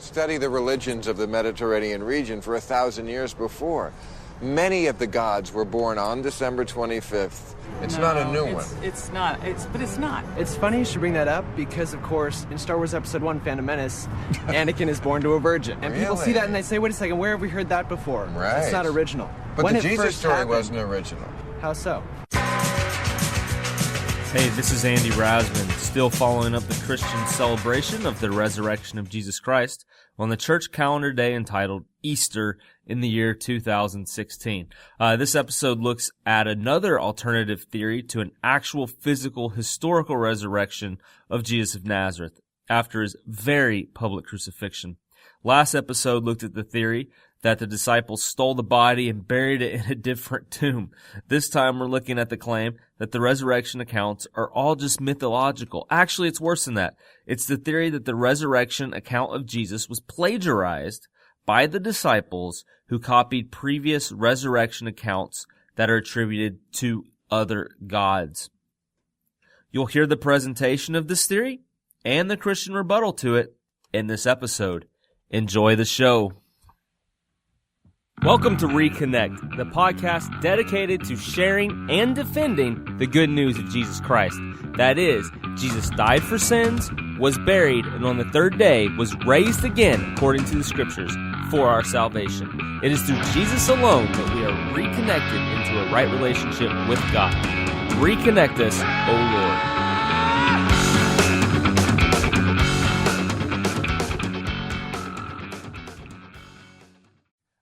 Study the religions of the Mediterranean region for 1,000 years before. Many of the gods were born on December 25th. It's not a new one. It's not. But it's not. It's funny you should bring that up because, of course, in Star Wars Episode 1, Phantom Menace, Anakin is born to a virgin. And people see that and they say, wait a second, where have we heard that before? Right. It's not original. But when the Jesus story wasn't original. How so? Hey, this is Andy Rasman, still following up the Christian celebration of the resurrection of Jesus Christ on the church calendar day entitled Easter in the year 2016. This episode looks at another alternative theory to an actual physical historical resurrection of Jesus of Nazareth after his very public crucifixion. Last episode looked at the theory that the disciples stole the body and buried it in a different tomb. This time we're looking at the claim that the resurrection accounts are all just mythological. Actually, it's worse than that. It's the theory that the resurrection account of Jesus was plagiarized by the disciples who copied previous resurrection accounts that are attributed to other gods. You'll hear the presentation of this theory and the Christian rebuttal to it in this episode. Enjoy the show. Welcome to Reconnect, the podcast dedicated to sharing and defending the good news of Jesus Christ. That is, Jesus died for sins, was buried, and on the third day was raised again according to the Scriptures for our salvation. It is through Jesus alone that we are reconnected into a right relationship with God. Reconnect us, O Lord.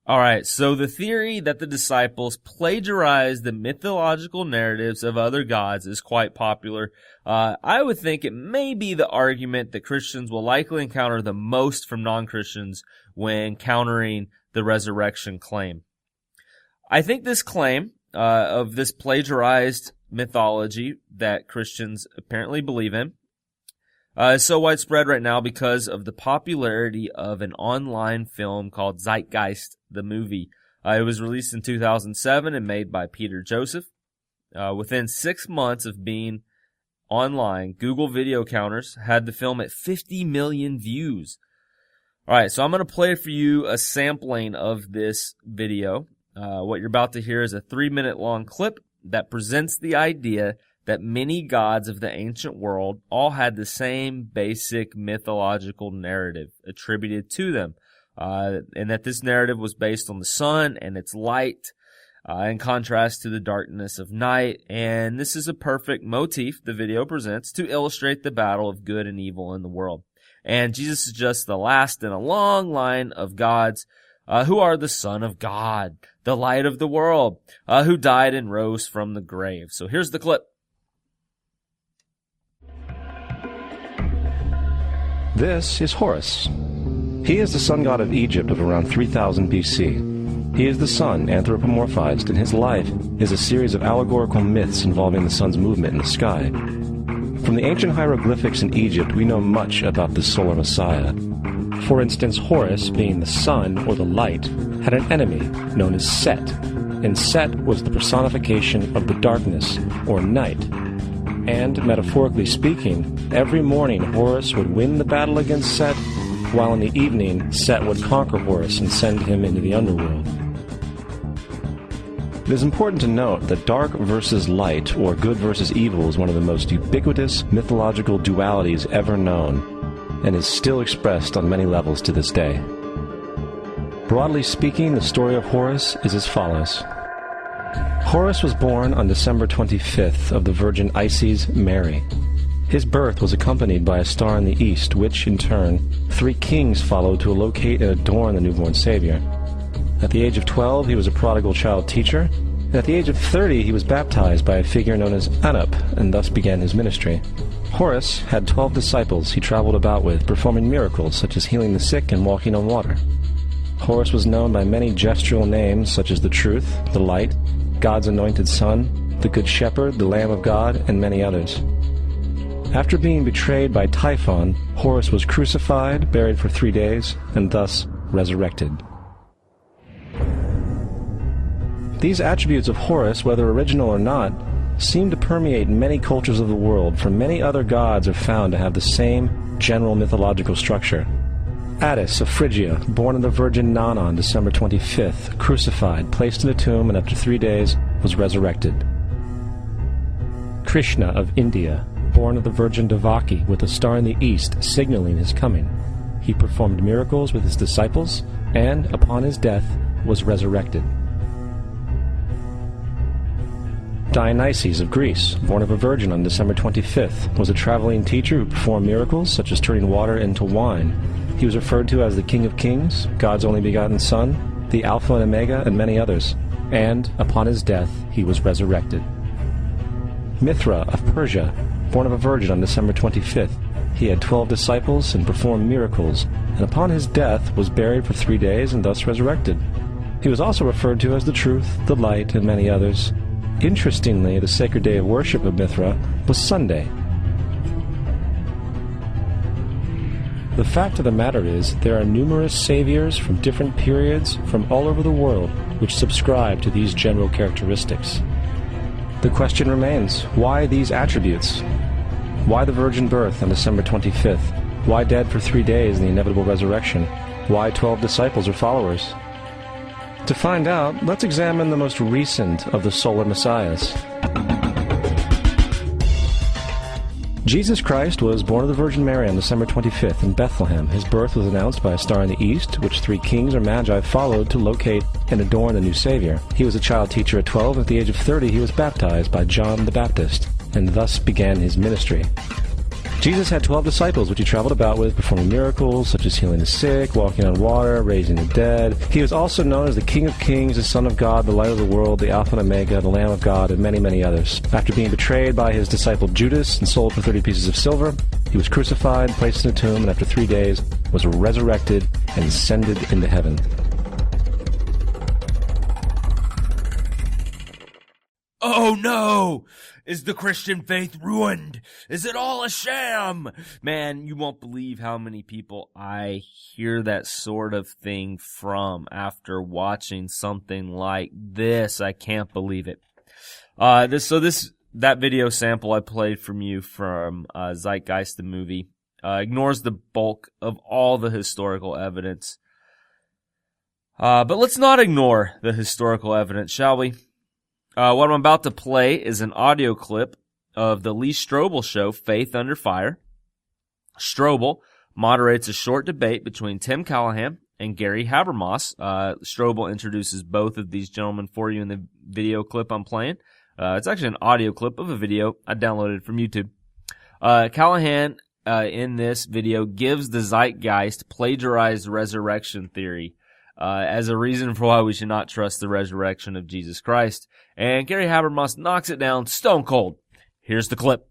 All right, so the theory that the disciples plagiarized the mythological narratives of other gods is quite popular. I would think it may be the argument that Christians will likely encounter the most from non-Christians when countering the resurrection claim. I think this claim of this plagiarized mythology that Christians apparently believe in is so widespread right now because of the popularity of an online film called Zeitgeist, the movie. It was released in 2007 and made by Peter Joseph. Within 6 months of being online, Google Video Counters had the film at 50 million views. All right, so I'm going to play for you a sampling of this video. What you're about to hear is a 3-minute long clip that presents the idea that many gods of the ancient world all had the same basic mythological narrative attributed to them, and that this narrative was based on the sun and its light, in contrast to the darkness of night. And this is a perfect motif the video presents to illustrate the battle of good and evil in the world. And Jesus is just the last in a long line of gods who are the Son of God, the light of the world, who died and rose from the grave. So here's the clip. This is Horus. He is the sun god of Egypt of around 3000 BC. He is the sun anthropomorphized, and his life is a series of allegorical myths involving the sun's movement in the sky. From the ancient hieroglyphics in Egypt, we know much about this solar messiah. For instance, Horus, being the sun or the light, had an enemy known as Set, and Set was the personification of the darkness or night. And, metaphorically speaking, every morning Horus would win the battle against Set, while in the evening Set would conquer Horus and send him into the underworld. It is important to note that dark versus light, or good versus evil, is one of the most ubiquitous mythological dualities ever known, and is still expressed on many levels to this day. Broadly speaking, the story of Horus is as follows. Horus was born on December 25th of the Virgin Isis Mary. His birth was accompanied by a star in the east, which, in turn, 3 kings followed to locate and adorn the newborn Savior. At the age of 12, he was a prodigal child teacher, and at the age of 30, he was baptized by a figure known as Anup, and thus began his ministry. Horus had 12 disciples he traveled about with, performing miracles such as healing the sick and walking on water. Horus was known by many gestural names such as the Truth, the Light, God's Anointed Son, the Good Shepherd, the Lamb of God, and many others. After being betrayed by Typhon, Horus was crucified, buried for 3 days, and thus resurrected. These attributes of Horus, whether original or not, seem to permeate many cultures of the world, for many other gods are found to have the same general mythological structure. Attis of Phrygia, born of the Virgin Nana on December 25th, crucified, placed in a tomb, and after 3 days was resurrected. Krishna of India, born of the Virgin Devaki, with a star in the east signaling his coming. He performed miracles with his disciples, and, upon his death, was resurrected. Dionysius of Greece, born of a virgin on December 25th, was a traveling teacher who performed miracles such as turning water into wine. He was referred to as the King of Kings, God's only begotten Son, the Alpha and Omega, and many others. And, upon his death, he was resurrected. Mithra of Persia, born of a virgin on December 25th, he had 12 disciples and performed miracles, and upon his death was buried for 3 days and thus resurrected. He was also referred to as the Truth, the Light, and many others. Interestingly, the sacred day of worship of Mithra was Sunday. The fact of the matter is, there are numerous saviors from different periods from all over the world which subscribe to these general characteristics. The question remains, why these attributes? Why the virgin birth on December 25th? Why dead for 3 days in the inevitable resurrection? Why 12 disciples or followers? To find out, let's examine the most recent of the solar messiahs. Jesus Christ was born of the Virgin Mary on December 25th in Bethlehem. His birth was announced by a star in the east, which 3 kings or magi followed to locate and adorn the new Savior. He was a child teacher at 12, and at the age of 30 he was baptized by John the Baptist, and thus began his ministry. Jesus had 12 disciples, which he traveled about with, performing miracles such as healing the sick, walking on water, raising the dead. He was also known as the King of Kings, the Son of God, the Light of the World, the Alpha and Omega, the Lamb of God, and many, many others. After being betrayed by his disciple Judas and sold for 30 pieces of silver, he was crucified, placed in a tomb, and after 3 days was resurrected and ascended into heaven. Oh no! Is the Christian faith ruined? Is it all a sham? Man, you won't believe how many people I hear that sort of thing from after watching something like this. I can't believe it. That video sample I played from you from Zeitgeist the movie ignores the bulk of all the historical evidence. But let's not ignore the historical evidence, shall we? What I'm about to play is an audio clip of the Lee Strobel show, Faith Under Fire. Strobel moderates a short debate between Tim Callahan and Gary Habermas. Strobel introduces both of these gentlemen for you in the video clip I'm playing. It's actually an audio clip of a video I downloaded from YouTube. Callahan, in this video, gives the Zeitgeist plagiarized resurrection theory as a reason for why we should not trust the resurrection of Jesus Christ. And Gary Habermas knocks it down stone cold. Here's the clip.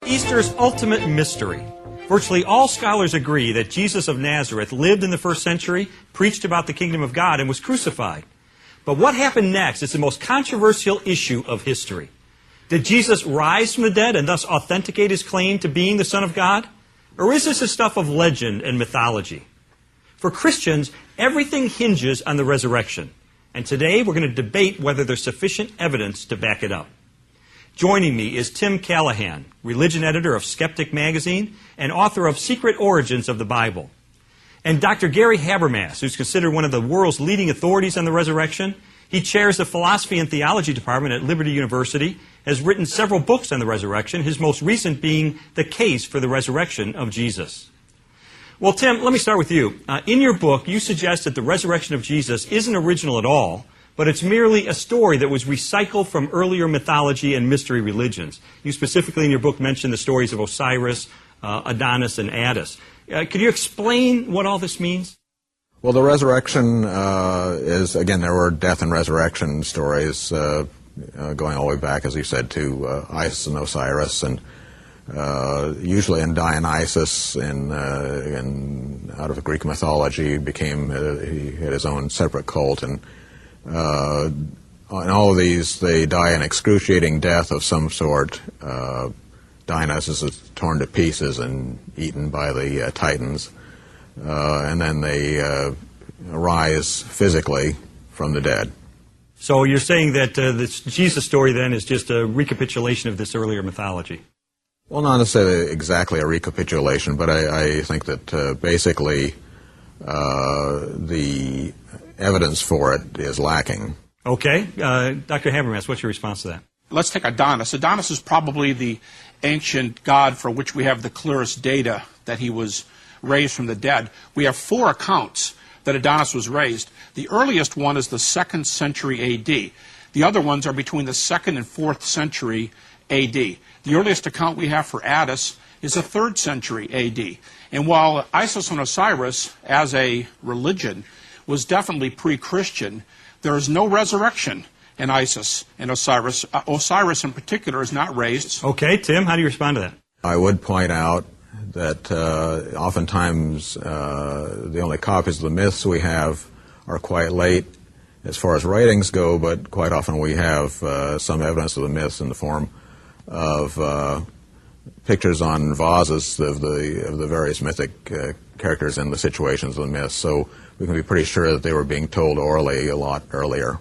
Easter's ultimate mystery. Virtually all scholars agree that Jesus of Nazareth lived in the first century, preached about the kingdom of God, and was crucified. But what happened next is the most controversial issue of history. Did Jesus rise from the dead and thus authenticate his claim to being the Son of God? Or is this the stuff of legend and mythology? For Christians, everything hinges on the resurrection. And today we're going to debate whether there's sufficient evidence to back it up. Joining me is Tim Callahan, religion editor of Skeptic magazine and author of Secret Origins of the Bible. And Dr. Gary Habermas, who's considered one of the world's leading authorities on the resurrection. He chairs the Philosophy and Theology Department at Liberty University, has written several books on the resurrection, his most recent being The Case for the Resurrection of Jesus. Well, Tim, let me start with you. In your book, you suggest that the resurrection of Jesus isn't original at all, but it's merely a story that was recycled from earlier mythology and mystery religions. You specifically in your book mention the stories of Osiris, Adonis, and Attis. Could you explain what all this means? Well, the resurrection is, again, there were death and resurrection stories going all the way back, as you said, to Isis and Osiris, and usually in Dionysus, out of Greek mythology, he had his own separate cult, and in all of these, they die an excruciating death of some sort. Dionysus is torn to pieces and eaten by the Titans, and then they arise physically from the dead. So you're saying that this Jesus story then is just a recapitulation of this earlier mythology? Well, not necessarily exactly a recapitulation, but I think that basically the evidence for it is lacking. Okay. Dr. Habermas, what's your response to that? Let's take Adonis. Adonis is probably the ancient god for which we have the clearest data that he was raised from the dead. We have 4 accounts that Adonis was raised. The earliest one is the 2nd century A.D. The other ones are between the 2nd and 4th century A.D. The earliest account we have for Attis is the 3rd century A.D. And while Isis and Osiris, as a religion, was definitely pre-Christian, there is no resurrection in Isis and Osiris. Osiris, in particular, is not raised. Okay, Tim, how do you respond to that? I would point out that oftentimes the only copies of the myths we have are quite late as far as writings go, but quite often we have some evidence of the myths in the form of pictures on vases of the various mythic characters and the situations of the myths. So we can be pretty sure that they were being told orally a lot earlier.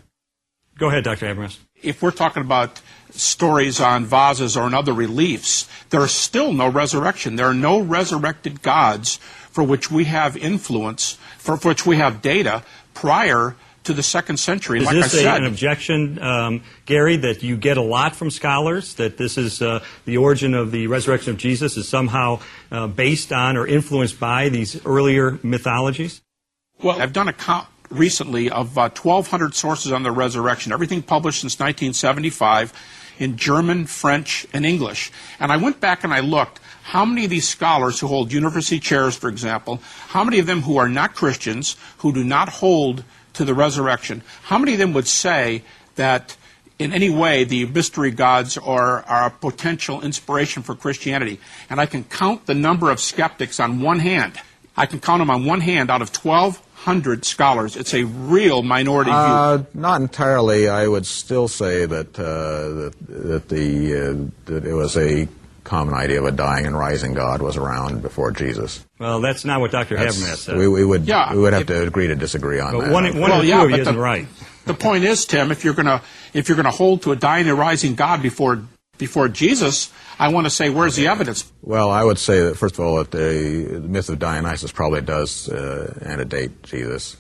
Go ahead, Dr. Habermas. If we're talking about stories on vases or in other reliefs, there is still no resurrection. There are no resurrected gods for which we have influence, for which we have data prior to the 2nd century. Is like this I said, an objection, Gary, that you get a lot from scholars, that this is the origin of the resurrection of Jesus is somehow based on or influenced by these earlier mythologies? Well, I've done a count recently of 1,200 sources on the resurrection, everything published since 1975 in German, French, and English. And I went back and I looked how many of these scholars who hold university chairs, for example, how many of them who are not Christians, who do not hold to the resurrection, how many of them would say that in any way the mystery gods are a potential inspiration for Christianity? And I can count the number of skeptics on one hand. I can count them on one hand out of 1,200 scholars. It's a real minority view. Not entirely. I would still say that it was a common idea of a dying and rising God was around before Jesus. Well, that's not what Dr. Habermas said. We would have to agree to disagree on that. One or two of you isn't right. The point is, Tim, if you're gonna hold to a dying and rising God before Jesus, I want to say, where's the evidence? Well, I would say that, first of all, that the myth of Dionysus probably does antedate Jesus.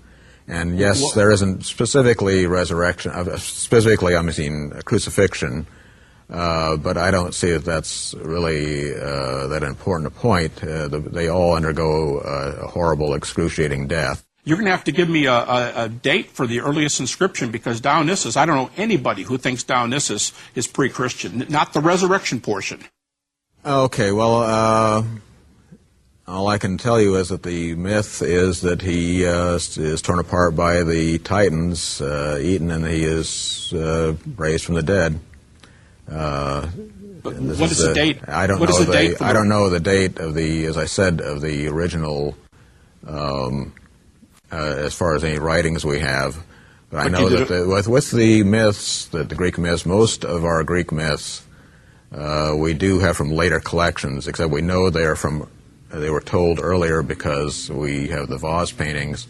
And yes, there isn't specifically resurrection, crucifixion, but I don't see that that's really that important a point. They all undergo a horrible, excruciating death. You're going to have to give me a date for the earliest inscription, because Dionysus, I don't know anybody who thinks Dionysus is pre-Christian, not the resurrection portion. Okay, well, all I can tell you is that the myth is that he is torn apart by the Titans, eaten, and he is raised from the dead. But what is the date? I don't know the date of the, as I said, of the original. As far as any writings we have, but I know that with the myths, the Greek myths, most of our Greek myths, we do have from later collections. Except we know they were told earlier because we have the vase paintings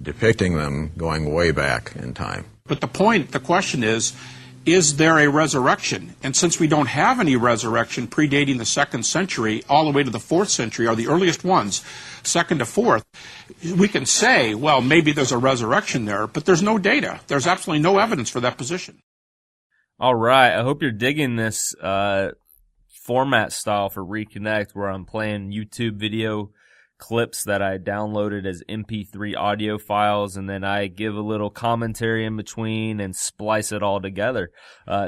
depicting them going way back in time. But the question is there a resurrection? And since we don't have any resurrection predating the 2nd century all the way to the 4th century, are the earliest ones, 2nd to 4th, we can say, well, maybe there's a resurrection there, but there's no data. There's absolutely no evidence for that position. All right. I hope you're digging this format style for Reconnect, where I'm playing YouTube video clips that I downloaded as MP3 audio files, and then I give a little commentary in between and splice it all together.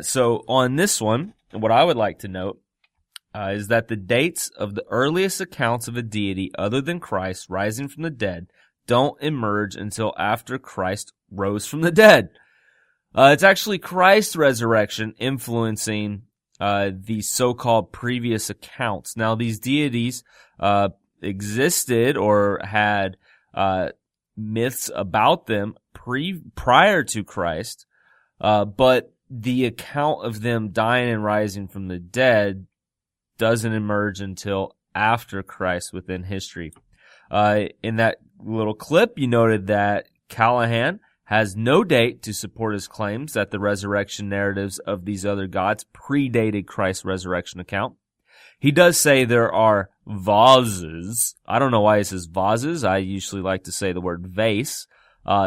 So on this one, what I would like to note is that the dates of the earliest accounts of a deity other than Christ rising from the dead don't emerge until after Christ rose from the dead. It's actually Christ's resurrection influencing these so-called previous accounts. Now, these deities existed or had myths about them prior to Christ, but the account of them dying and rising from the dead doesn't emerge until after Christ within history. In that little clip, you noted that Callahan has no date to support his claims that the resurrection narratives of these other gods predated Christ's resurrection account. He does say there are vases. I don't know why it says vases. I usually like to say the word vase.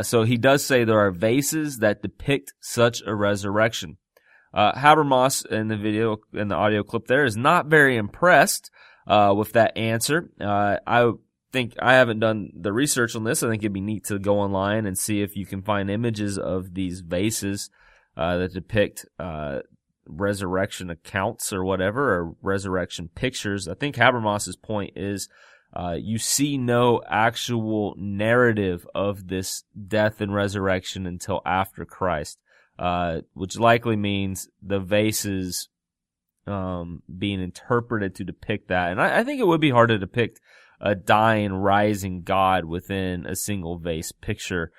So he does say there are vases that depict such a resurrection. Habermas in the video, in the audio clip there, is not very impressed with that answer. I think I haven't done the research on this. I think it'd be neat to go online and see if you can find images of these vases that depict resurrection accounts or whatever, or resurrection pictures. I think Habermas's point is you see no actual narrative of this death and resurrection until after Christ, which likely means the vases being interpreted to depict that. And I think it would be hard to depict a dying, rising God within a single vase picture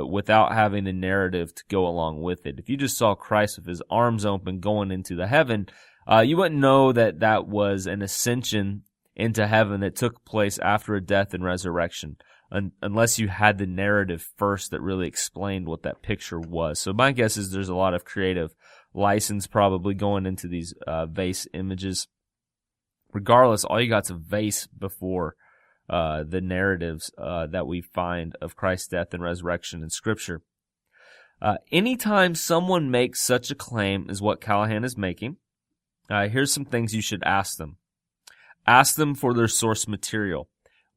without having the narrative to go along with it. If you just saw Christ with his arms open going into the heaven, you wouldn't know that that was an ascension into heaven that took place after a death and resurrection, unless you had the narrative first that really explained what that picture was. So my guess is there's a lot of creative license probably going into these vase images. Regardless, all you got's a vase before the narratives that we find of Christ's death and resurrection in Scripture. Anytime someone makes such a claim as what Callahan is making, here's some things you should ask them. Ask them for their source material.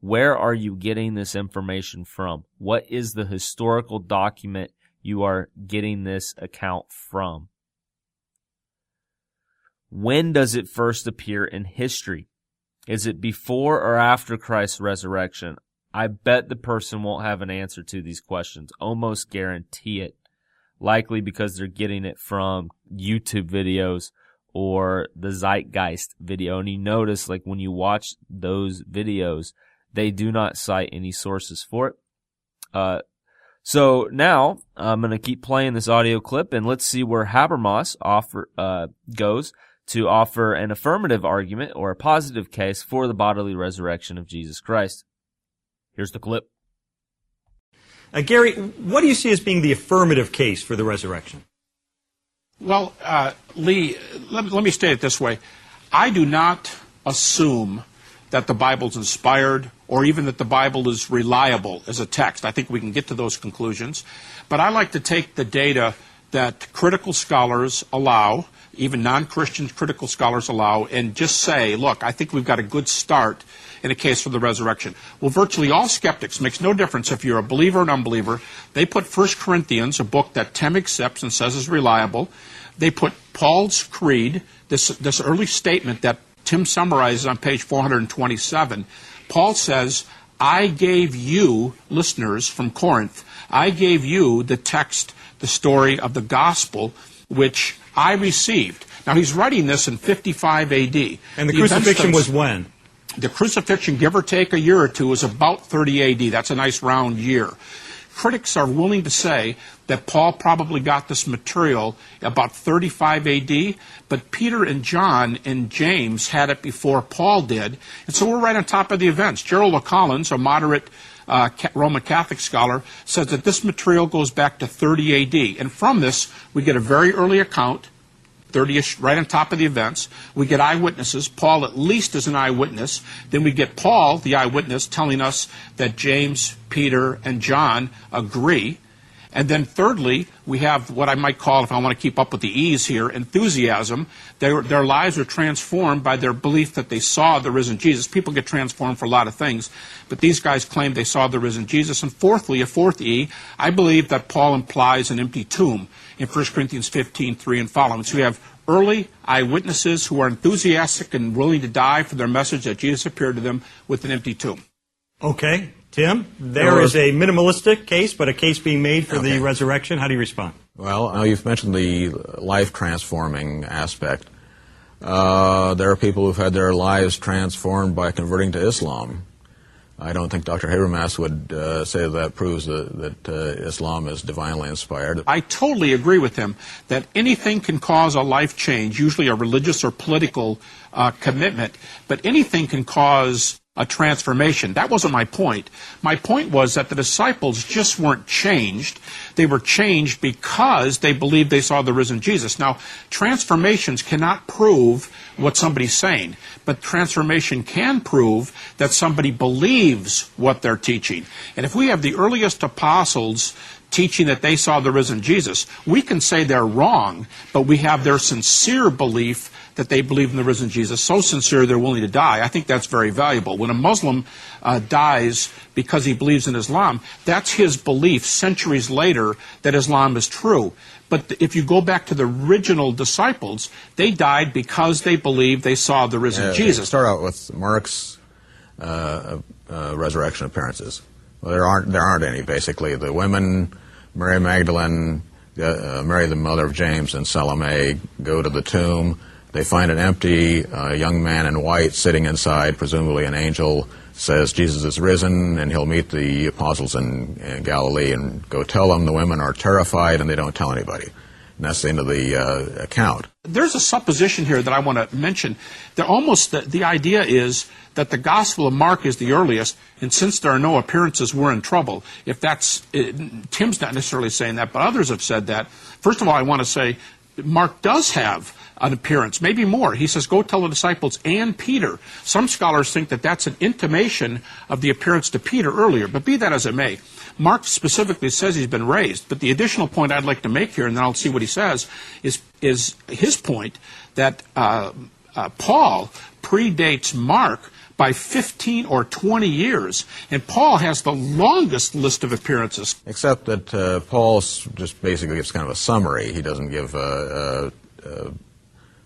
Where are you getting this information from? What is the historical document you are getting this account from? When does it first appear in history? Is it before or after Christ's resurrection? I bet the person won't have an answer to these questions. Almost guarantee it. Likely because they're getting it from YouTube videos or the Zeitgeist video. And you notice, like, when you watch those videos, they do not cite any sources for it. So now I'm going to keep playing this audio clip, and let's see where Habermas goes to offer an affirmative argument or a positive case for the bodily resurrection of Jesus Christ. Here's the clip. Gary, what do you see as being the affirmative case for the resurrection? Well, Lee, let me state it this way. I do not assume that the Bible's inspired or even that the Bible is reliable as a text. I think we can get to those conclusions. But I like to take the data that critical scholars allow, even non-Christian critical scholars allow, and just say, look, I think we've got a good start in a case for the resurrection. Well, virtually all skeptics, makes no difference if you're a believer or an unbeliever, they put 1 Corinthians, a book that Tim accepts and says is reliable. They put Paul's Creed, this early statement that Tim summarizes on page 427. Paul says, I gave you, listeners from Corinth, I gave you the text, the story of the gospel, which I received. Now, he's writing this in 55 A.D. And the crucifixion was when? The crucifixion, give or take a year or two, is about 30 A.D. That's a nice round year. Critics are willing to say that Paul probably got this material about 35 A.D., but Peter and John and James had it before Paul did, and so we're right on top of the events. Gerald O'Collins, a moderate Roman Catholic scholar, says that this material goes back to 30 A.D., and from this we get a very early account, 30-ish, right on top of the events. We get eyewitnesses. Paul at least is an eyewitness. Then we get Paul, the eyewitness, telling us that James, Peter, and John agree. And then thirdly, we have what I might call, if I want to keep up with the E's here, enthusiasm. Their lives are transformed by their belief that they saw the risen Jesus. People get transformed for a lot of things, but these guys claim they saw the risen Jesus. And fourthly, a fourth E, I believe that Paul implies an empty tomb in 1 Corinthians 15:3 and following. So we have early eyewitnesses who are enthusiastic and willing to die for their message that Jesus appeared to them with an empty tomb. Okay. Tim, there is a minimalistic case, but a case being made for the resurrection. How do you respond? Well, you've mentioned the life-transforming aspect. There are people who've had their lives transformed by converting to Islam. I don't think Dr. Habermas would say that proves that Islam is divinely inspired. I totally agree with him that anything can cause a life change, usually a religious or political commitment, but anything can cause a transformation. That wasn't my point. My point was that the disciples just weren't changed. They were changed because they believed they saw the risen Jesus. Now, transformations cannot prove what somebody's saying, but transformation can prove that somebody believes what they're teaching. And if we have the earliest apostles teaching that they saw the risen Jesus, we can say they're wrong, but we have their sincere belief that they believe in the risen Jesus, so sincere they're willing to die. I think that's very valuable. When a Muslim dies because he believes in Islam, that's his belief centuries later that Islam is true. But if you go back to the original disciples, they died because they believed they saw the risen Jesus. Start out with Mark's resurrection appearances. Well, there aren't any, basically. The women, Mary Magdalene, Mary the mother of James, and Salome go to the tomb. They find it empty. A young man in white sitting inside, presumably an angel, says Jesus is risen, and he'll meet the apostles in Galilee and go tell them. The women are terrified, and they don't tell anybody. And that's the end of the account. There's a supposition here that I want to mention. The idea is that the Gospel of Mark is the earliest, and since there are no appearances, we're in trouble. Tim's not necessarily saying that, but others have said that. First of all, I want to say Mark does have an appearance, maybe more. He says, go tell the disciples and Peter. Some scholars think that that's an intimation of the appearance to Peter earlier, but be that as it may, Mark specifically says he's been raised. But the additional point I'd like to make here, and then I'll see what he says, is his point that Paul predates Mark by 15 or 20 years, and Paul has the longest list of appearances. Except that Paul just basically gives kind of a summary. He doesn't give a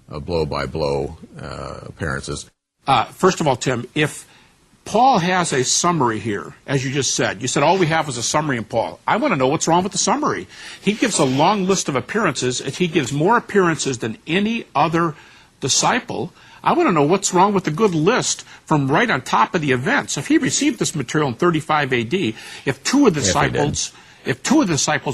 blow-by-blow appearances. First of all, Tim, if Paul has a summary here, as you just said, you said all we have is a summary in Paul. I want to know what's wrong with the summary. He gives a long list of appearances. He gives more appearances than any other disciple. I want to know what's wrong with the good list from right on top of the events. If he received this material in 35 AD, if two of the disciples,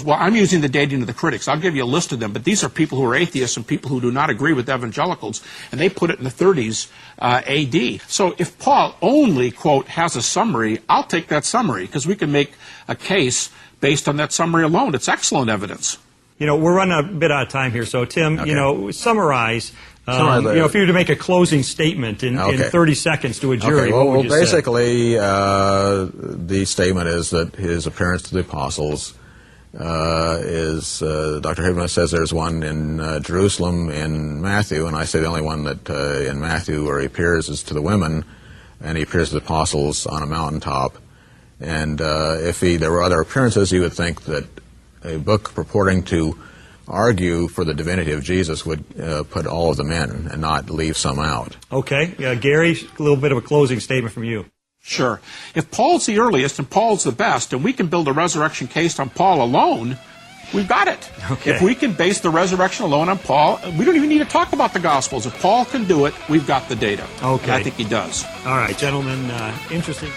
well, I'm using the dating of the critics. I'll give you a list of them, but these are people who are atheists and people who do not agree with evangelicals, and they put it in the 30s AD. So if Paul only, quote, has a summary, I'll take that summary, because we can make a case based on that summary alone. It's excellent evidence. We're running a bit out of time here, so Tim, okay. Summarize. If you were to make a closing statement in 30 seconds to a jury, what would you say? Basically, the statement is that his appearance to the apostles is, Dr. Hibner says there's one in Jerusalem in Matthew, and I say the only one that in Matthew where he appears is to the women, and he appears to the apostles on a mountaintop. And if there were other appearances, you would think that a book purporting to argue for the divinity of Jesus would put all of them in and not leave some out. Okay. Gary, a little bit of a closing statement from you. Sure. If Paul's the earliest and Paul's the best, and we can build a resurrection case on Paul alone, we've got it. Okay. If we can base the resurrection alone on Paul, we don't even need to talk about the Gospels. If Paul can do it, we've got the data. Okay. And I think he does. All right, gentlemen, interesting.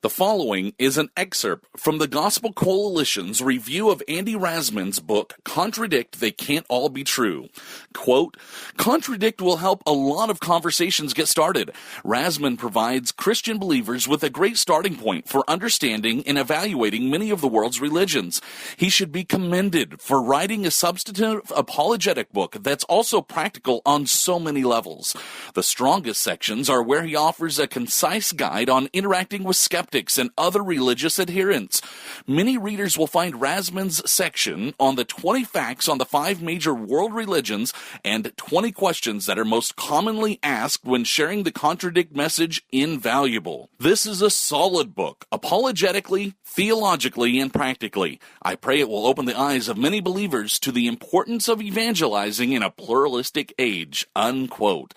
The following is an excerpt from the Gospel Coalition's review of Andy Rasman's book, Contradict, They Can't All Be True. Quote, Contradict will help a lot of conversations get started. Rasman provides Christian believers with a great starting point for understanding and evaluating many of the world's religions. He should be commended for writing a substantive apologetic book that's also practical on so many levels. The strongest sections are where he offers a concise guide on interacting with skeptics and other religious adherents. Many readers will find Rasman's section on the 20 facts on the 5 major world religions and 20 questions that are most commonly asked when sharing the Contradict message invaluable. This is a solid book, apologetically, theologically, and practically. I pray it will open the eyes of many believers to the importance of evangelizing in a pluralistic age, unquote.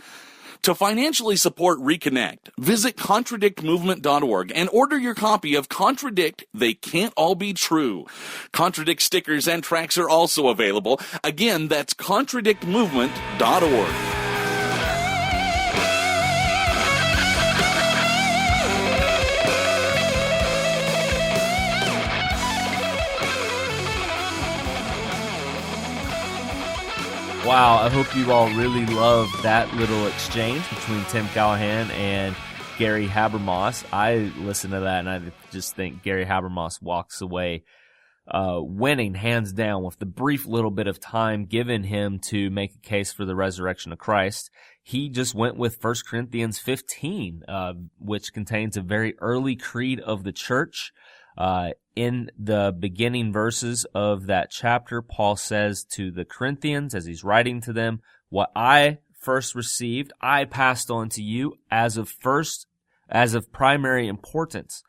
To financially support Reconnect, visit contradictmovement.org and order your copy of Contradict, They Can't All Be True. Contradict stickers and tracts are also available. Again, that's contradictmovement.org. Wow, I hope you all really loved that little exchange between Tim Callahan and Gary Habermas. I listened to that and I just think Gary Habermas walks away winning hands down with the brief little bit of time given him to make a case for the resurrection of Christ. He just went with 1 Corinthians 15, which contains a very early creed of the church. In the beginning verses of that chapter, Paul says to the Corinthians, as he's writing to them, what I first received, I passed on to you as of primary importance.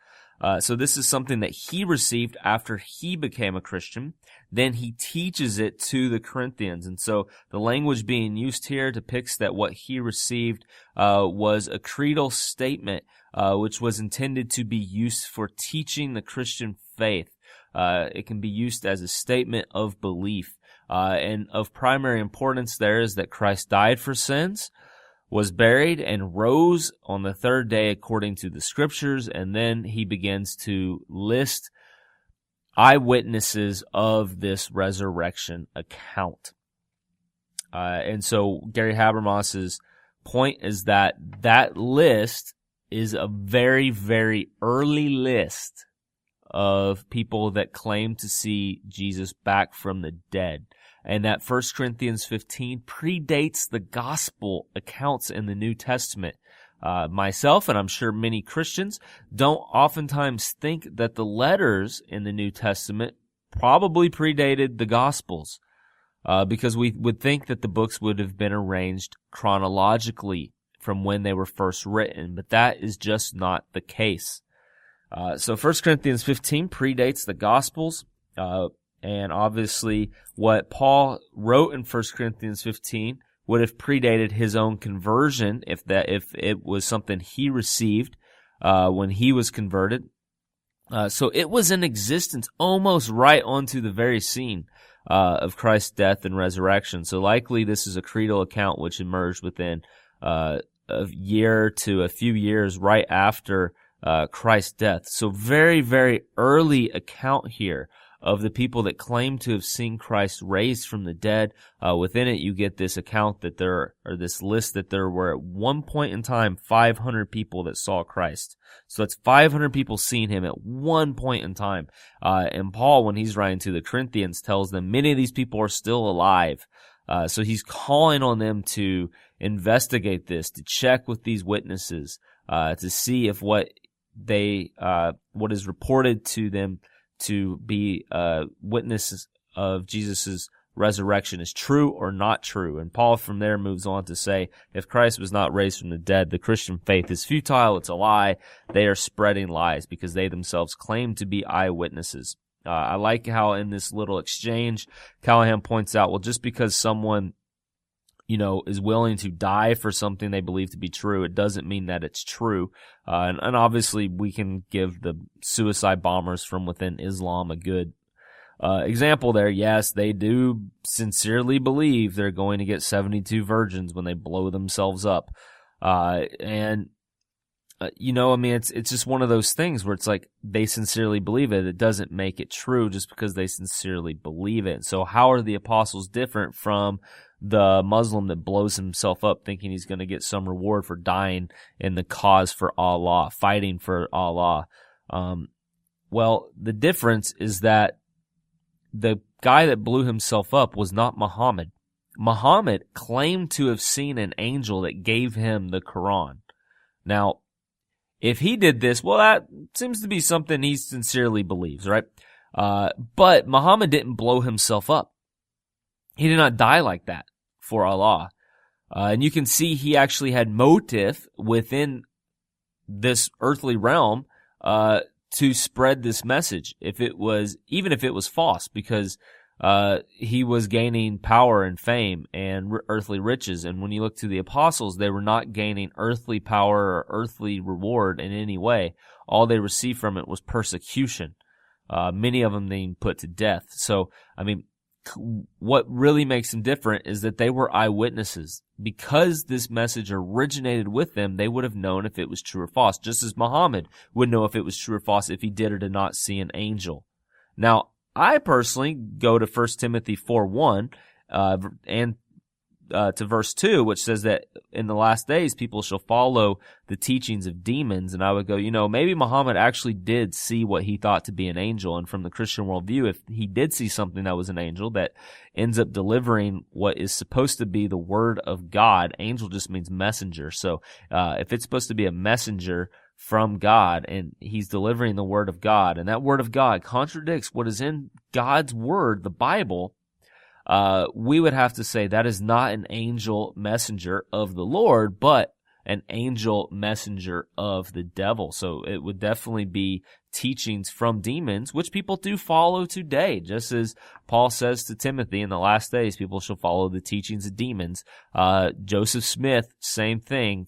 So this is something that he received after he became a Christian. Then he teaches it to the Corinthians. And so the language being used here depicts that what he received was a creedal statement, which was intended to be used for teaching the Christian faith. It can be used as a statement of belief. And of primary importance there is that Christ died for sins, was buried, and rose on the third day according to the Scriptures. And then he begins to list eyewitnesses of this resurrection account. And so Gary Habermas's point is that that list is a very, very early list of people that claim to see Jesus back from the dead. And that 1 Corinthians 15 predates the gospel accounts in the New Testament. Myself, and I'm sure many Christians, don't oftentimes think that the letters in the New Testament probably predated the Gospels, because we would think that the books would have been arranged chronologically from when they were first written, but that is just not the case. So 1 Corinthians 15 predates the Gospels, and obviously what Paul wrote in 1 Corinthians 15 would have predated his own conversion if it was something he received when he was converted. So it was in existence almost right onto the very scene of Christ's death and resurrection. So likely this is a creedal account which emerged within a year to a few years right after Christ's death. So very, very early account here of the people that claim to have seen Christ raised from the dead. Within it, you get this account that this list that there were at one point in time 500 people that saw Christ. So that's 500 people seeing him at one point in time. And Paul, when he's writing to the Corinthians, tells them many of these people are still alive. So he's calling on them to investigate this, to check with these witnesses, to see if what is reported to them to be witnesses of Jesus' resurrection is true or not true. And Paul from there moves on to say, if Christ was not raised from the dead, the Christian faith is futile, it's a lie. They are spreading lies because they themselves claim to be eyewitnesses. I like how in this little exchange, Callahan points out, well, just because someone is willing to die for something they believe to be true, it doesn't mean that it's true. And obviously we can give the suicide bombers from within Islam a good example there. Yes, they do sincerely believe they're going to get 72 virgins when they blow themselves up. It's just one of those things where it's like they sincerely believe it. It doesn't make it true just because they sincerely believe it. So how are the apostles different from the Muslim that blows himself up thinking he's going to get some reward for dying in the cause for Allah, fighting for Allah? Well, the difference is that the guy that blew himself up was not Muhammad. Muhammad claimed to have seen an angel that gave him the Quran. Now, if he did this, well, that seems to be something he sincerely believes, right? But Muhammad didn't blow himself up. He did not die like that for Allah. And you can see he actually had motive within this earthly realm to spread this message, even if it was false, because he was gaining power and fame and earthly riches. And when you look to the apostles, they were not gaining earthly power or earthly reward in any way. All they received from it was persecution. Many of them being put to death. So, what really makes them different is that they were eyewitnesses. Because this message originated with them, they would have known if it was true or false, just as Muhammad would know if it was true or false if he did or did not see an angel. Now, I personally go to 1 Timothy 4:1 and to verse 2, which says that in the last days people shall follow the teachings of demons. And I would go, maybe Muhammad actually did see what he thought to be an angel. And from the Christian worldview, if he did see something that was an angel that ends up delivering what is supposed to be the word of God, angel just means messenger. So if it's supposed to be a messenger from God and he's delivering the word of God, and that word of God contradicts what is in God's word, the Bible, we would have to say that is not an angel messenger of the Lord, but an angel messenger of the devil. So it would definitely be teachings from demons, which people do follow today. Just as Paul says to Timothy, in the last days, people shall follow the teachings of demons. Joseph Smith, same thing,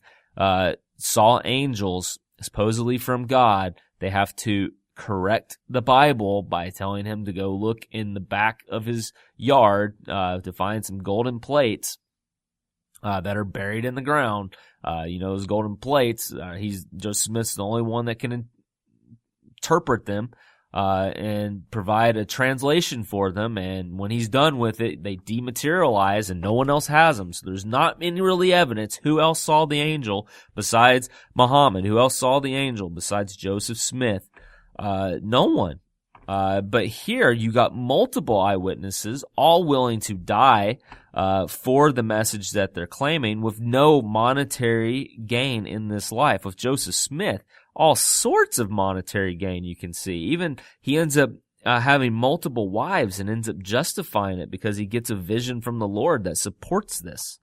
saw angels supposedly from God. They have to correct the Bible by telling him to go look in the back of his yard to find some golden plates that are buried in the ground. Those golden plates, Joseph Smith's the only one that can interpret them and provide a translation for them. And when he's done with it, they dematerialize and no one else has them. So there's not any really evidence who else saw the angel besides Muhammad, who else saw the angel besides Joseph Smith. No one. But here you got multiple eyewitnesses, all willing to die for the message that they're claiming, with no monetary gain in this life. With Joseph Smith, all sorts of monetary gain you can see. Even he ends up having multiple wives and ends up justifying it because he gets a vision from the Lord that supports this.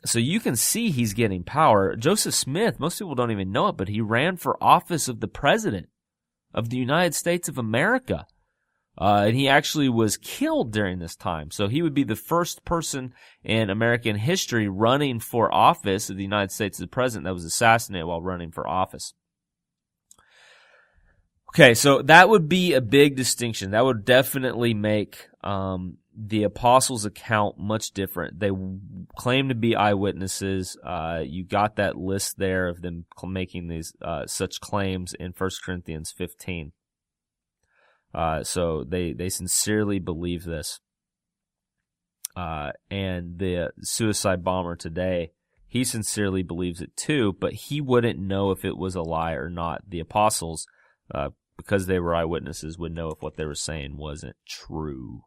So you can see he's getting power. Joseph Smith, most people don't even know it, but he ran for office of the president of the United States of America. And he actually was killed during this time. So he would be the first person in American history running for office of the United States as the president that was assassinated while running for office. Okay, so that would be a big distinction. That would definitely make the apostles' account much different. They claim to be eyewitnesses. You got that list there of them making these such claims in 1 Corinthians 15. So they sincerely believe this. And the suicide bomber today, he sincerely believes it too, but he wouldn't know if it was a lie or not. The apostles, because they were eyewitnesses, would know if what they were saying wasn't true.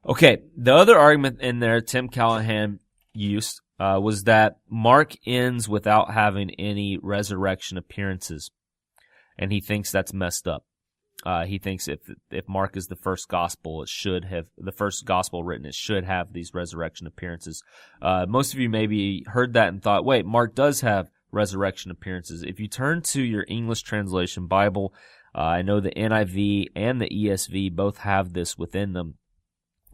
Okay, the other argument in there Tim Callahan used was that Mark ends without having any resurrection appearances, and he thinks that's messed up. He thinks if Mark is the first gospel, it should have the first gospel written. It should have these resurrection appearances. Most of you maybe heard that and thought, wait, Mark does have resurrection appearances. If you turn to your English translation Bible, I know the NIV and the ESV both have this within them.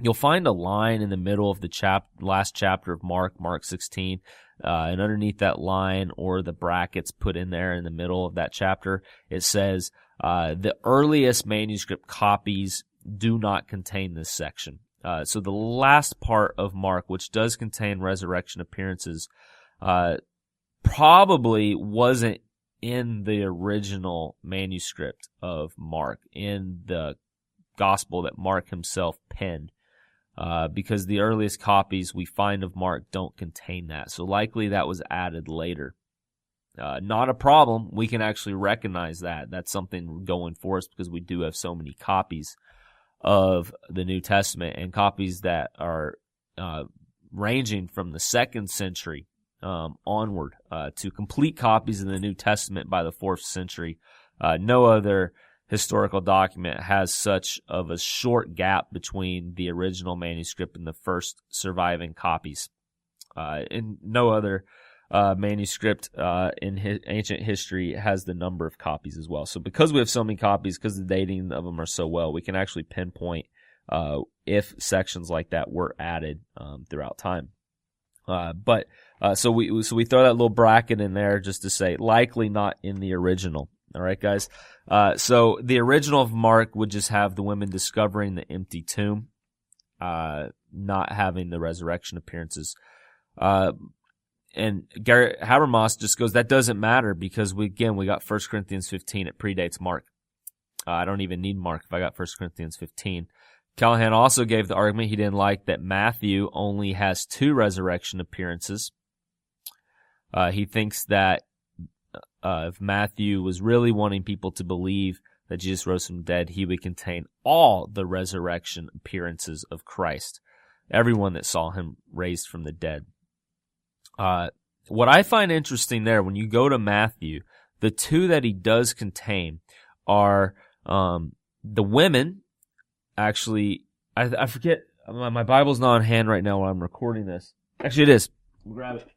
You'll find a line in the middle of the last chapter of Mark 16, and underneath that line or the brackets put in there in the middle of that chapter, it says, the earliest manuscript copies do not contain this section. So the last part of Mark, which does contain resurrection appearances, probably wasn't in the original manuscript of Mark, in the gospel that Mark himself penned. Because the earliest copies we find of Mark don't contain that. So likely that was added later. Not a problem. We can actually recognize that. That's something going for us because we do have so many copies of the New Testament, and copies that are ranging from the 2nd century onward to complete copies of the New Testament by the 4th century. No other historical document has such of a short gap between the original manuscript and the first surviving copies. And no other manuscript in ancient history has the number of copies as well. So because we have so many copies, because the dating of them are so well, we can actually pinpoint if sections like that were added throughout time. So we throw that little bracket in there just to say likely not in the original. All right, guys. So the original of Mark would just have the women discovering the empty tomb, not having the resurrection appearances. And Garrett Habermas just goes, that doesn't matter because we got 1 Corinthians 15. It predates Mark. I don't even need Mark if I got 1 Corinthians 15. Callahan also gave the argument he didn't like that Matthew only has 2 resurrection appearances. He thinks that if Matthew was really wanting people to believe that Jesus rose from the dead, he would contain all the resurrection appearances of Christ, everyone that saw him raised from the dead. What I find interesting there, when you go to Matthew, the 2 that he does contain are the women. Actually, I forget, my Bible's not on hand right now while I'm recording this. Actually, it is. We'll grab it.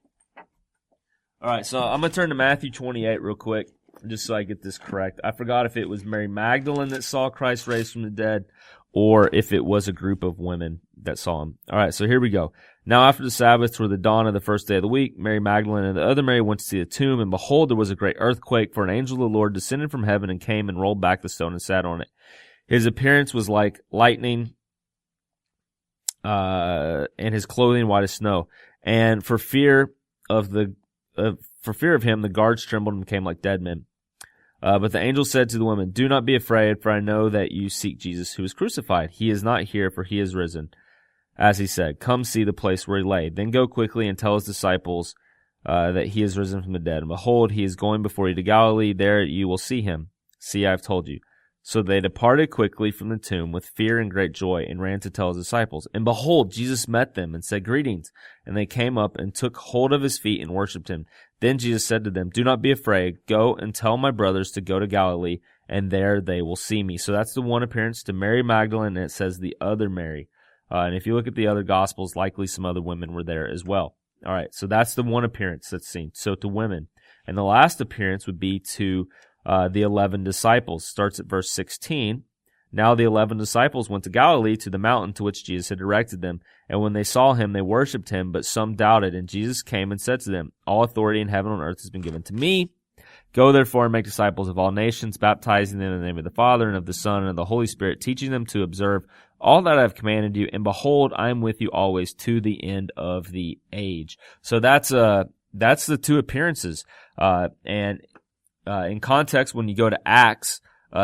All right, so I'm going to turn to Matthew 28 real quick, just so I get this correct. I forgot if it was Mary Magdalene that saw Christ raised from the dead, or if it was a group of women that saw him. All right, so here we go. Now after the Sabbath, toward the dawn of the first day of the week, Mary Magdalene and the other Mary went to see the tomb, and behold, there was a great earthquake, for an angel of the Lord descended from heaven and came and rolled back the stone and sat on it. His appearance was like lightning, and his clothing white as snow. And for fear of him, the guards trembled and became like dead men. But the angel said to the women, "Do not be afraid, for I know that you seek Jesus who was crucified. He is not here, for he is risen, as he said. Come see the place where he lay. Then go quickly and tell his disciples that he is risen from the dead. And behold, he is going before you to Galilee. There you will see him. See, I have told you." So they departed quickly from the tomb with fear and great joy, and ran to tell his disciples. And behold, Jesus met them and said, "Greetings." And they came up and took hold of his feet and worshipped him. Then Jesus said to them, "Do not be afraid. Go and tell my brothers to go to Galilee, and there they will see me." So that's the one appearance to Mary Magdalene, and it says the other Mary. And if you look at the other Gospels, likely some other women were there as well. All right, so that's the one appearance that's seen. So to women. And the last appearance would be to the 11 disciples. Starts at verse 16. Now the 11 disciples went to Galilee, to the mountain to which Jesus had directed them. And when they saw him, they worshipped him, but some doubted. And Jesus came and said to them, "All authority in heaven and on earth has been given to me. Go therefore and make disciples of all nations, baptizing them in the name of the Father and of the Son and of the Holy Spirit, teaching them to observe all that I have commanded you. And behold, I am with you always to the end of the age." So that's the 2 appearances. In context, when you go to Acts,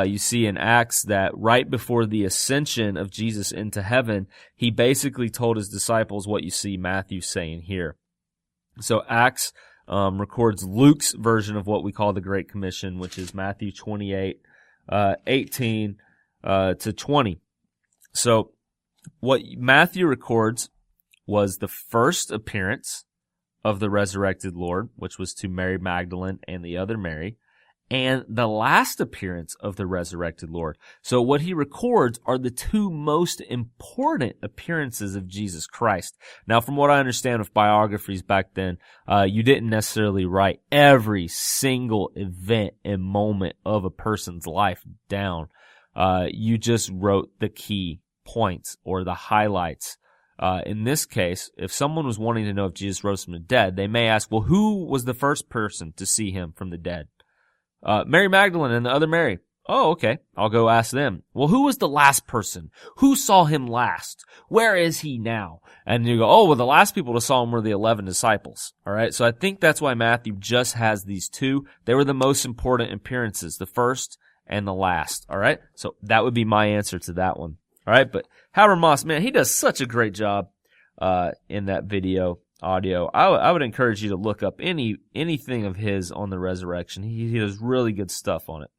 you see in Acts that right before the ascension of Jesus into heaven, he basically told his disciples what you see Matthew saying here. So Acts records Luke's version of what we call the Great Commission, which is Matthew 28, 18 to 20. So what Matthew records was the first appearance of the resurrected Lord, which was to Mary Magdalene and the other Mary, and the last appearance of the resurrected Lord. So what he records are the 2 most important appearances of Jesus Christ. Now, from what I understand of biographies back then, you didn't necessarily write every single event and moment of a person's life down. You just wrote the key points or the highlights. In this case, if someone was wanting to know if Jesus rose from the dead, they may ask, well, who was the first person to see him from the dead? Mary Magdalene and the other Mary. Oh, okay. I'll go ask them. Well, who was the last person? Who saw him last? Where is he now? And you go, oh, well, the last people to saw him were the 11 disciples. All right. So I think that's why Matthew just has these 2. They were the most important appearances, the first and the last. All right. So that would be my answer to that one. All right. But Howard Moss, man, he does such a great job, in that video. Audio. I would encourage you to look up anything of his on the resurrection. He does really good stuff on it.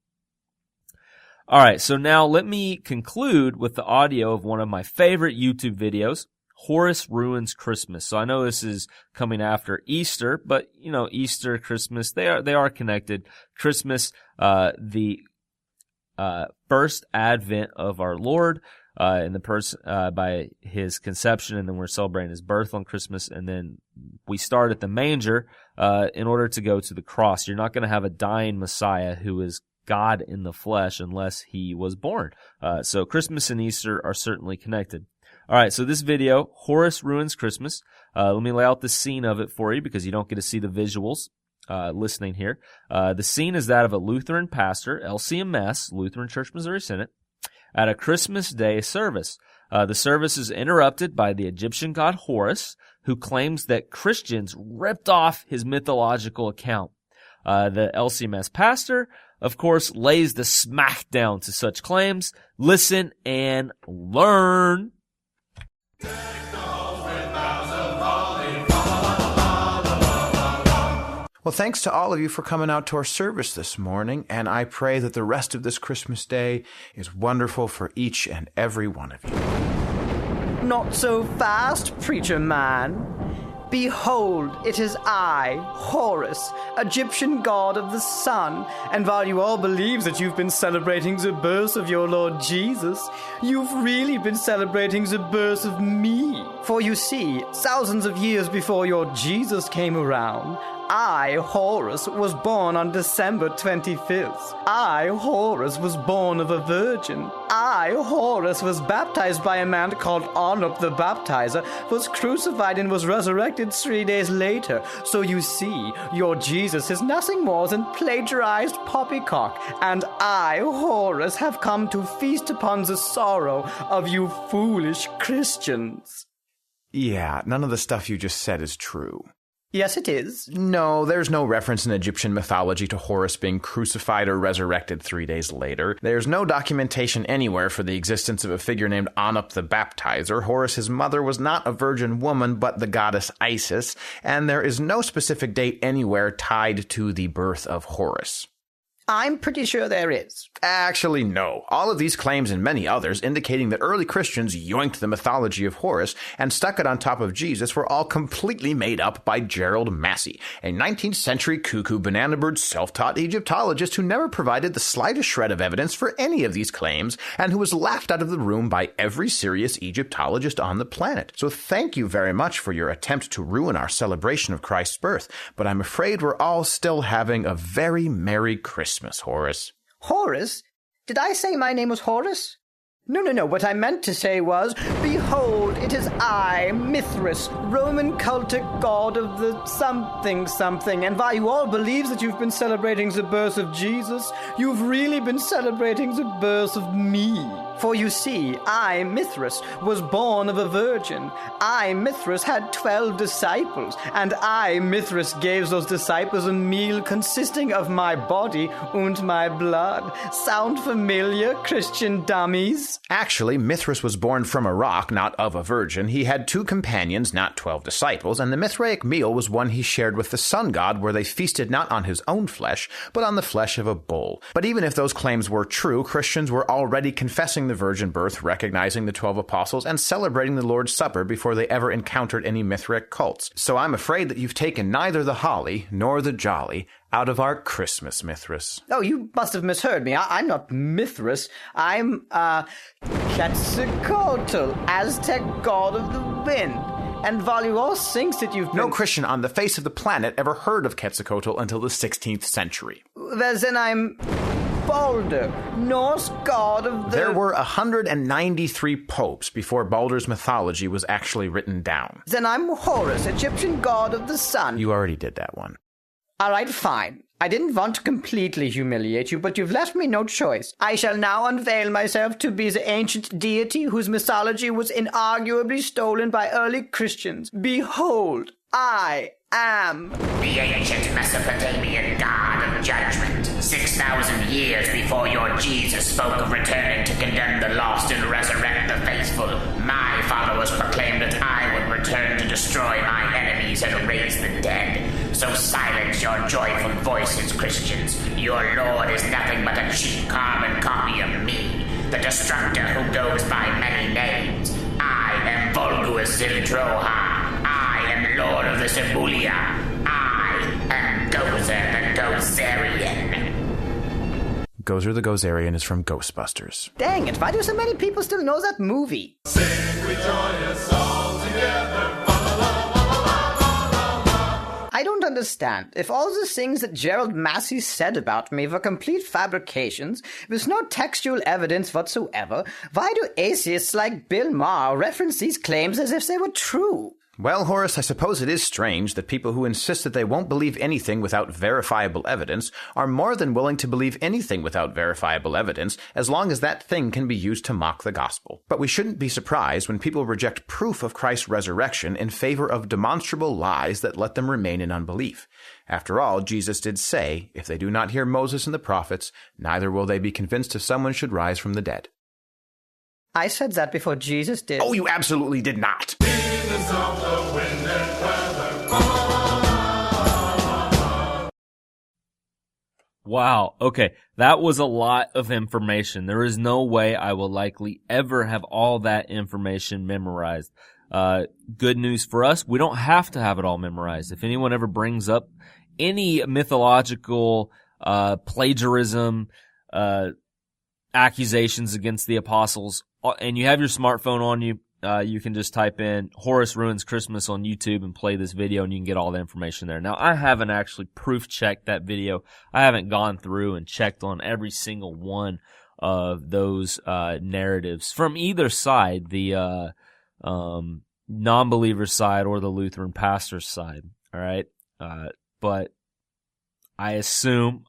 All right, so now let me conclude with the audio of one of my favorite YouTube videos, Horace Ruins Christmas. So I know this is coming after Easter, but Easter, Christmas, they are connected. Christmas, the first advent of our Lord. In the by his conception, and then we're celebrating his birth on Christmas, and then we start at the manger in order to go to the cross. You're not going to have a dying Messiah who is God in the flesh unless he was born. So Christmas and Easter are certainly connected. All right, so this video, Horace Ruins Christmas. Let me lay out the scene of it for you because you don't get to see the visuals listening here. The scene is that of a Lutheran pastor, LCMS, Lutheran Church Missouri Synod, at a Christmas Day service. The service is interrupted by the Egyptian god Horus, who claims that Christians ripped off his mythological account. The LCMS pastor, of course, lays the smackdown to such claims. Listen and learn. Well, thanks to all of you for coming out to our service this morning, and I pray that the rest of this Christmas day is wonderful for each and every one of you. Not so fast, preacher man. Behold, it is I, Horus, Egyptian god of the sun, and while you all believe that you've been celebrating the birth of your Lord Jesus, you've really been celebrating the birth of me. For you see, thousands of years before your Jesus came around, I, Horus, was born on December 25th. I, Horus, was born of a virgin. I, Horus, was baptized by a man called Anup the Baptizer, was crucified and was resurrected 3 days later. So you see, your Jesus is nothing more than plagiarized poppycock, and I, Horus, have come to feast upon the sorrow of you foolish Christians. Yeah, none of the stuff you just said is true. Yes, it is. No, there's no reference in Egyptian mythology to Horus being crucified or resurrected 3 days later. There's no documentation anywhere for the existence of a figure named Anup the Baptizer. Horus's mother was not a virgin woman, but the goddess Isis, and there is no specific date anywhere tied to the birth of Horus. I'm pretty sure there is. Actually, no. All of these claims and many others indicating that early Christians yoinked the mythology of Horus and stuck it on top of Jesus were all completely made up by Gerald Massey, a 19th century cuckoo banana bird self-taught Egyptologist who never provided the slightest shred of evidence for any of these claims and who was laughed out of the room by every serious Egyptologist on the planet. So thank you very much for your attempt to ruin our celebration of Christ's birth, but I'm afraid we're all still having a very Merry Christmas, Horus. Horus? Did I say my name was Horus? No. What I meant to say was, behold, it is I, Mithras, Roman cultic god of the something, and while you all believe that you've been celebrating the birth of Jesus, you've really been celebrating the birth of me. For you see, I, Mithras, was born of a virgin. I, Mithras, had 12 disciples, and I, Mithras, gave those disciples a meal consisting of my body and my blood. Sound familiar, Christian dummies? Actually, Mithras was born from a rock, not of a virgin. He had 2 companions, not 12 disciples, and the Mithraic meal was one he shared with the sun god, where they feasted not on his own flesh, but on the flesh of a bull. But even if those claims were true, Christians were already confessing the virgin birth, recognizing the 12 apostles, and celebrating the Lord's Supper before they ever encountered any Mithraic cults. So I'm afraid that you've taken neither the holly nor the jolly out of our Christmas, Mithras. Oh, you must have misheard me. I'm not Mithras. I'm, Quetzalcoatl, Aztec god of the wind. And while you all think that you've been... No Christian on the face of the planet ever heard of Quetzalcoatl until the 16th century. Well, then I'm Balder, Norse god of the... There were 193 popes before Balder's mythology was actually written down. Then I'm Horus, Egyptian god of the sun. You already did that one. All right, fine. I didn't want to completely humiliate you, but you've left me no choice. I shall now unveil myself to be the ancient deity whose mythology was inarguably stolen by early Christians. Behold, I am the ancient Mesopotamian god of judgment. 6,000 years before your Jesus spoke of returning to condemn the lost and resurrect the faithful, my followers proclaimed that I would return to destroy my enemies and raise the dead. So silence your joyful voices, Christians. Your Lord is nothing but a cheap carbon copy of me, the destructor who goes by many names. I am Volguus Zildroha. I am Lord of the Sibulia. I am Gozer the Gozerian. Gozer the Gozerian is from Ghostbusters. Dang it, why do so many people still know that movie? Sing with joyous all together. I don't understand. If all the things that Gerald Massey said about me were complete fabrications, with no textual evidence whatsoever, why do atheists like Bill Maher reference these claims as if they were true? Well, Horace, I suppose it is strange that people who insist that they won't believe anything without verifiable evidence are more than willing to believe anything without verifiable evidence, as long as that thing can be used to mock the gospel. But we shouldn't be surprised when people reject proof of Christ's resurrection in favor of demonstrable lies that let them remain in unbelief. After all, Jesus did say, "If they do not hear Moses and the prophets, neither will they be convinced if someone should rise from the dead." I said that before Jesus did. Oh, you absolutely did not. Wow. Okay. That was a lot of information. There is no way I will likely ever have all that information memorized. Good news for us, we don't have to have it all memorized. If anyone ever brings up any mythological plagiarism accusations against the apostles, and you have your smartphone on you, you can just type in Horace Ruins Christmas on YouTube and play this video, and you can get all the information there. Now, I haven't actually proof-checked that video. I haven't gone through and checked on every single one of those narratives from either side, the non-believer side or the Lutheran pastor's side, all right? But I assume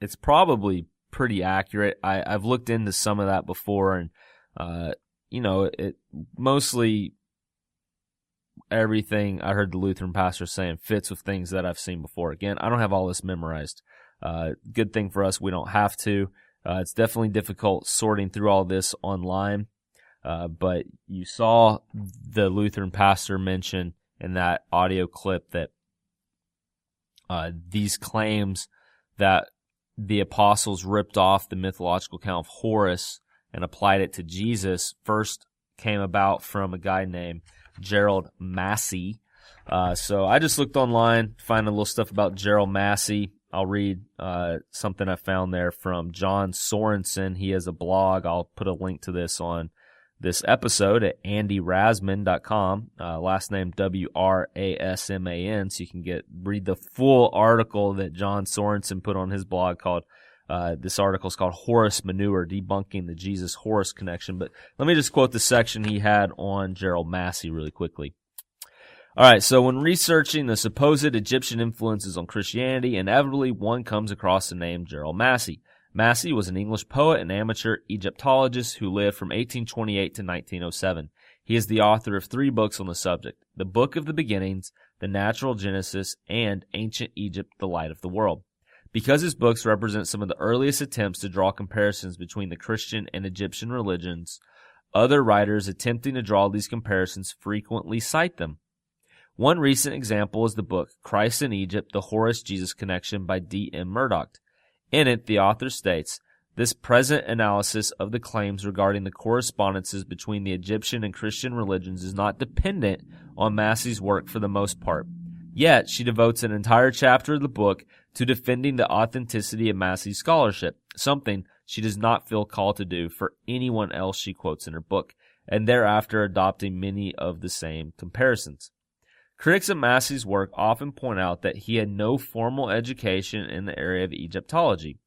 it's probably pretty accurate. I've looked into some of that before, and it mostly everything I heard the Lutheran pastor saying fits with things that I've seen before. Again, I don't have all this memorized. Good thing for us, we don't have to. It's definitely difficult sorting through all this online. But you saw the Lutheran pastor mention in that audio clip that these claims that the apostles ripped off the mythological account of Horus and applied it to Jesus first came about from a guy named Gerald Massey. So I just looked online, find a little stuff about Gerald Massey. I'll read something I found there from John Sorensen. He has a blog. I'll put a link to this on this episode at andyrasman.com, last name W-R-A-S-M-A-N, so you can read the full article that John Sorensen put on his blog called, this article is called Horus Manure, Debunking the Jesus-Horus Connection. But let me just quote the section he had on Gerald Massey really quickly. All right, so when researching the supposed Egyptian influences on Christianity, inevitably one comes across the name Gerald Massey. Massey was an English poet and amateur Egyptologist who lived from 1828 to 1907. He is the author of 3 books on the subject: The Book of the Beginnings, The Natural Genesis, and Ancient Egypt, The Light of the World. Because his books represent some of the earliest attempts to draw comparisons between the Christian and Egyptian religions, other writers attempting to draw these comparisons frequently cite them. One recent example is the book Christ in Egypt, The Horus-Jesus Connection by D.M. Murdoch. In it, the author states, "This present analysis of the claims regarding the correspondences between the Egyptian and Christian religions is not dependent on Massey's work for the most part. Yet, she devotes an entire chapter of the book to defending the authenticity of Massey's scholarship, something she does not feel called to do for anyone else she quotes in her book, and thereafter adopting many of the same comparisons." Critics of Massey's work often point out that he had no formal education in the area of Egyptology.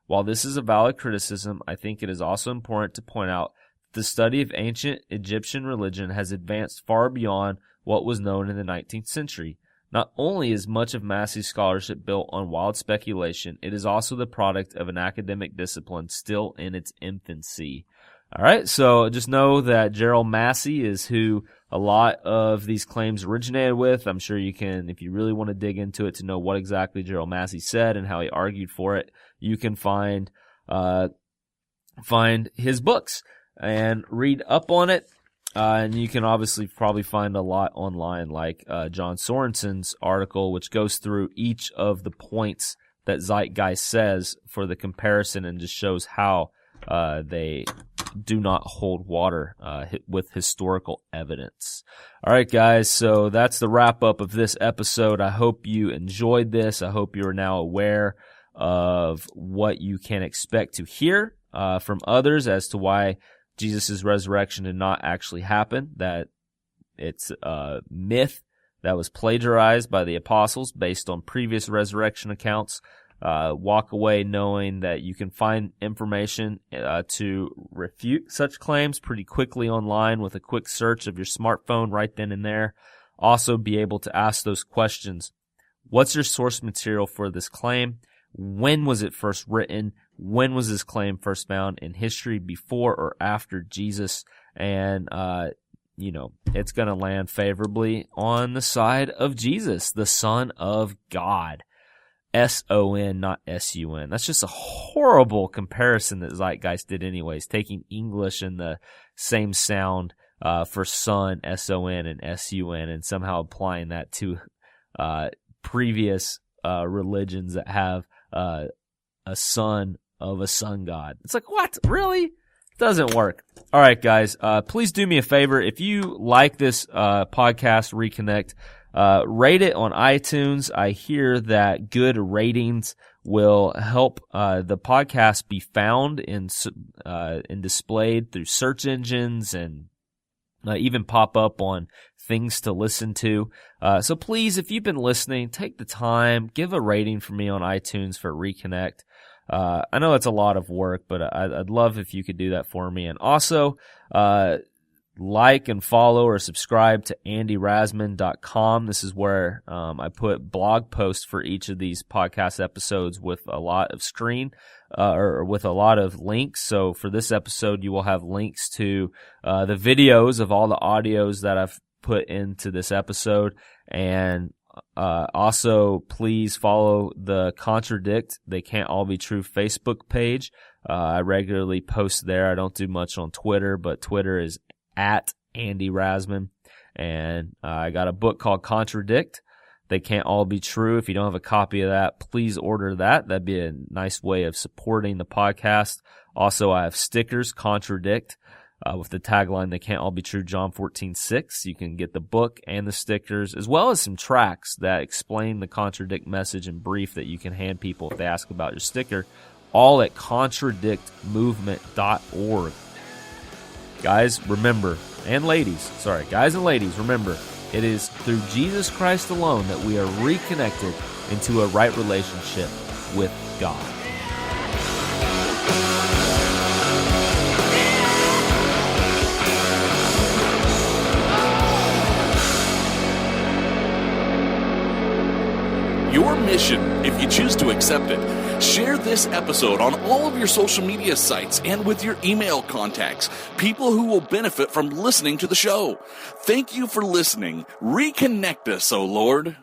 While this is a valid criticism, I think it is also important to point out that the study of ancient Egyptian religion has advanced far beyond what was known in the 19th century. Not only is much of Massey's scholarship built on wild speculation, it is also the product of an academic discipline still in its infancy. All right, so just know that Gerald Massey is who a lot of these claims originated with. I'm sure you can, if you really want to dig into it to know what exactly Gerald Massey said and how he argued for it, you can find his books and read up on it. And you can obviously probably find a lot online, like John Sorensen's article, which goes through each of the points that Zeitgeist says for the comparison and just shows how they do not hold water with historical evidence. All right, guys, so that's the wrap-up of this episode. I hope you enjoyed this. I hope you are now aware of what you can expect to hear from others as to why Jesus' resurrection did not actually happen, that it's a myth that was plagiarized by the apostles based on previous resurrection accounts. Walk away knowing that you can find information to refute such claims pretty quickly online with a quick search of your smartphone right then and there. also be able to ask those questions. What's your source material for this claim? When was it first written? When was this claim first found in history, before or after Jesus? And, it's going to land favorably on the side of Jesus, the Son of God. S-O-N, not S-U-N. That's just a horrible comparison that Zeitgeist did anyways, taking English and the same sound for son, S-O-N, and S-U-N, and somehow applying that to previous religions that have a son of a sun god. It's like, what? Really? Doesn't work. All right, guys, please do me a favor. If you like this podcast, Reconnect, rate it on iTunes. I hear that good ratings will help the podcast be found and displayed through search engines and even pop up on things to listen to. So please, if you've been listening, take the time, give a rating for me on iTunes for Reconnect. I know it's a lot of work, but I'd love if you could do that for me. And also, like and follow or subscribe to andyrasman.com. This is where I put blog posts for each of these podcast episodes with a lot of or with a lot of links. So for this episode, you will have links to the videos of all the audios that I've put into this episode. And also, please follow the Contradict They Can't All Be True Facebook page. I regularly post there. I don't do much on Twitter, but Twitter is at Andy Rasman. And I got a book called Contradict They Can't All Be True. If you don't have a copy of that, please order that. That'd be a nice way of supporting the podcast. Also, I have stickers, Contradict, with the tagline, They Can't All Be True, John 14:6. You can get the book and the stickers, as well as some tracts that explain the Contradict message in brief that you can hand people if they ask about your sticker, all at contradictmovement.org. Guys and ladies, remember, it is through Jesus Christ alone that we are reconnected into a right relationship with God. Your mission, if you choose to accept it, share this episode on all of your social media sites and with your email contacts, people who will benefit from listening to the show. Thank you for listening. Reconnect us, O Lord.